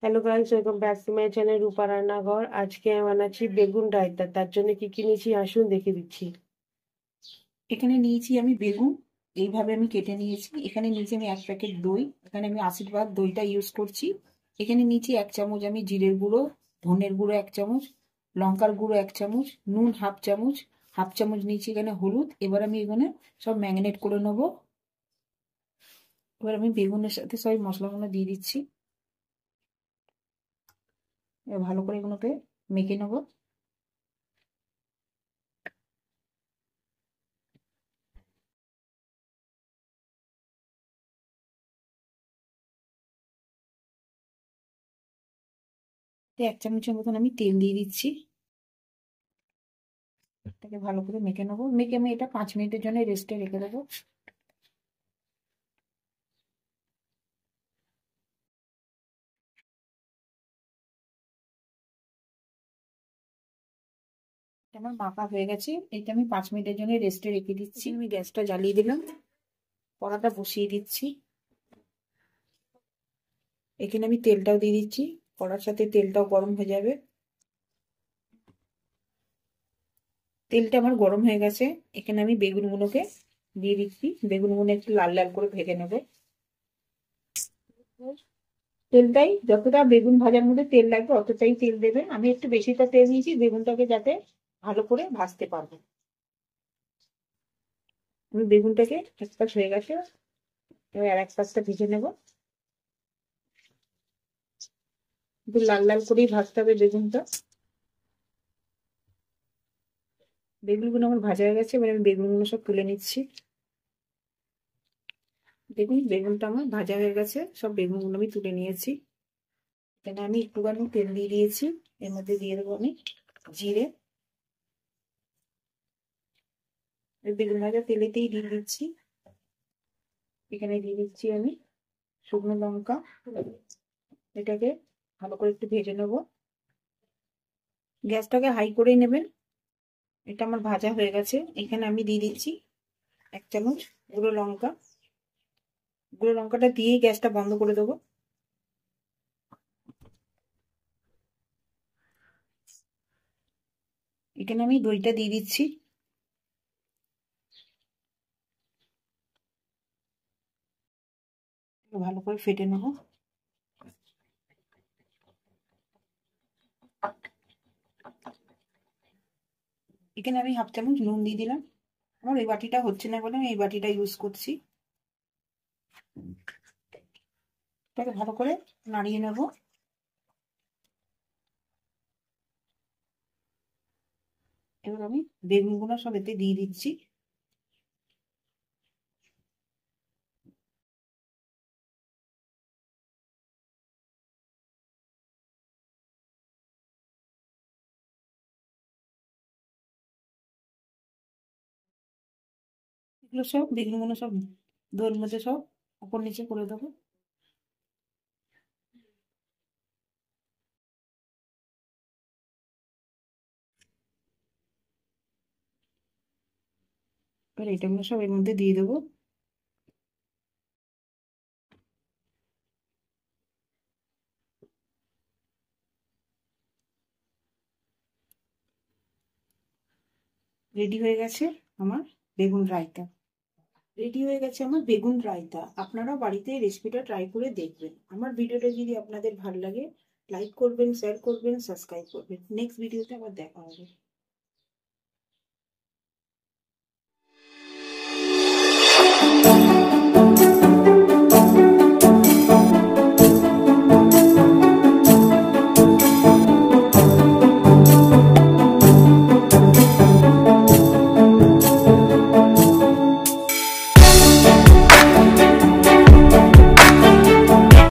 Hello guys, welcome back to my channel Rupa রান্নাঘর। আজকে আমি বানাচ্ছি বেগুন রায়তা। তার জন্য কি কি নিয়েছি আসুন দেখে দিচ্ছি। এখানে নিয়েছি আমি বেগুন, এইভাবে আমি কেটে নিয়েছি। এখানে নিয়েছি আমি 1 প্যাকেট দই, এখানে আমি আশীর্বাদ দইটা ইউজ করছি। এখানে নিয়েছি 1 চামচ আমি জিরের গুঁড়ো, ধনের গুঁড়ো 1 চামচ, লঙ্কার গুঁড়ো 1 চামচ, নুন হাফ চামচ, হাফ চামচ নিয়েছি এখানে হলুদ। এবার আমি এখানে সব ম্যারিনেট করে নেবো। এবার আমি বেগুনের সাথে সব মশলাগুলো দিয়ে দিচ্ছি। এবার ভালো করে এগুলোকে মেখে নেবো। তো 1 চামচের মতন আমি তেল দিয়ে দিচ্ছি। এটাকে ভালো করে মেখে নেবো। মেখে আমি এটা 5 মিনিটের জন্য রেস্টে রেখে দেবো। আমার মাখা হয়ে গেছে। এটা আমি 5 মিনিটের জন্য রেস্টে রেখে দিচ্ছি। আমি গ্যাসটা জ্বালিয়ে দিলাম, কড়াটা বসিয়ে দিচ্ছি। এখানে আমি তেলটাও দিয়ে দিচ্ছি, কড়ার সাথে তেলটাও গরম হয়ে যাবে। তেলটা আমার গরম হয়ে গেছে। এখানে আমি বেগুনগুলোকে দিয়ে দিচ্ছি। বেগুনগুলো একটু লাল লাল করে ভেজে নেবো। তেলটাই যতটা বেগুন ভাজার মধ্যে তেল লাগবে অতটাই তেল দেবেন। আমি একটু বেশিটা তেল নিয়েছি বেগুনটাকে যাতে ভালো করে ভাজতে পারবো। আমি বেগুনটাকে এক পাশ হয়ে গেছে, এবার আর এক পাশটা ভেজে নেবো। একটু লাল লাল করেই ভাজতে হবে বেগুনটা। বেগুনগুলো আমার ভাজা হয়ে গেছে, এবার আমি বেগুনগুলো সব তুলে নিচ্ছি। দেখুন বেগুনটা আমার ভাজা হয়ে গেছে, সব বেগুনগুলো আমি তুলে নিয়েছি। এখানে আমি একটুখানি তেল দিয়ে দিয়েছি, এর মধ্যে দিয়ে দেবো আমি জিরে। বেগুন ভাজা তেলেতেই দিয়ে দিচ্ছি। এখানে দিয়ে দিচ্ছি আমি শুকনো লঙ্কা। এটাকে ভালো করে একটু ভেজে নেবো। গ্যাসটাকে হাই করেই নেবেন। এটা আমার ভাজা হয়ে গেছে। এখানে আমি দিয়ে দিচ্ছি 1 চামচ গুঁড়ো লঙ্কা। গুঁড়ো লঙ্কাটা দিয়েই গ্যাসটা বন্ধ করে দেবো। এখানে আমি দইটা দিয়ে দিচ্ছি। ভালো করে ফেটে নেবো। এখানে আমি হাফ চামচ নুন দিয়ে দিলাম। আমার এই বাটিটা হচ্ছে না বলে আমি এই বাটিটা ইউজ করছি। এটাকে ভালো করে নাড়িয়ে নেব। এবার আমি বেগুনগুলো সব এতে দিয়ে দিচ্ছি। এগুলো সব বেগুনগুলো সব দইয়ের মধ্যে সব উপর নিচে করে দেবো। এবার এটাগুলো সব এর মধ্যে দিয়ে দেবো। রেডি হয়ে গেছে আমার বেগুন রায়তা। রেডি হয়ে গেছে আমার বেগুন রায়তা। আপনারাও বাড়িতে এই রেসিপিটা ট্রাই করে দেখবেন। আমার ভিডিওটা যদি আপনাদের ভালো লাগে লাইক করবেন, শেয়ার করবেন, সাবস্ক্রাইব করবেন। নেক্সট ভিডিওতে আবার দেখা হবে।